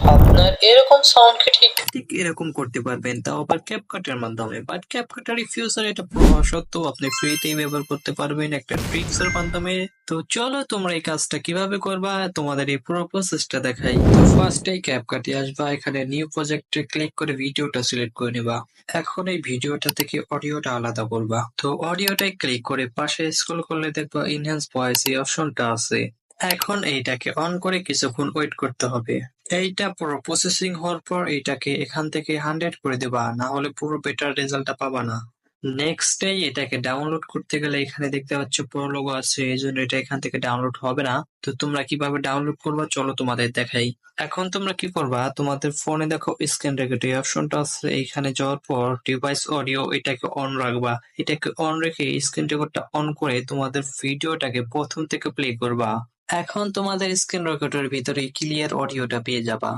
আপনার এরকম সাউন্ডকে ঠিক এরকম করতে পারবেন, তাও আবার ক্যাপকাটের মাধ্যমে। বাট ক্যাপকাটের ফিউচার এটা সত্ত্বেও আপনি ফ্রিতেই ব্যবহার করতে পারবেন একটা ট্রিক্স এর মাধ্যমে। তো চলো তোমরা এই কাজটা কিভাবে করবা তোমাদের এই পুরো প্রসেসটা দেখাই। তো ফার্স্টেই ক্যাপকাটে আসবা, এখানে নিউ প্রজেক্টে ক্লিক করে ভিডিওটা সিলেক্ট করে নেবা। এখন এই ভিডিওটা থেকে অডিওটা আলাদা করবা। তো অডিওটাই ক্লিক করে পাশে স্ক্রল করলে দেখবা ইনহ্যান্স ভয়েস এই অপশনটা আছে। এখন এইটাকে অন করে কিছুক্ষণ ওয়েট করতে হবে। এইটা পুরো প্রসেসিং হওয়ার পর এইটাকে এখান থেকে 100 করে দেবা, না হলে পুরো বেটার রেজাল্টটা পাবা না। নেক্সট ডে এটাকে ডাউনলোড করতে গেলে এখানে দেখতে পাচ্ছ পুরো লোগো আছে, এই জন্য এটা এখান থেকে ডাউনলোড হবে না। তো তোমরা কিভাবে ডাউনলোড করবা চলো তোমাদের দেখাই। এখন তোমরা কি করবা, তোমাদের ফোনে দেখো স্ক্রিন রেকর্ড এই অপশনটা আছে, এইখানে যাওয়ার পর ডিভাইস অডিও এটাকে অন রাখবা। এটাকে অন রেখে স্ক্রিন রেকর্ডটা অন করে তোমাদের ভিডিওটাকে প্রথম থেকে প্লে করবা। এখন তোমাদের স্ক্রিন রেকর্ডের ভিতরে ক্লিয়ার অডিওটা পেয়ে যাবা।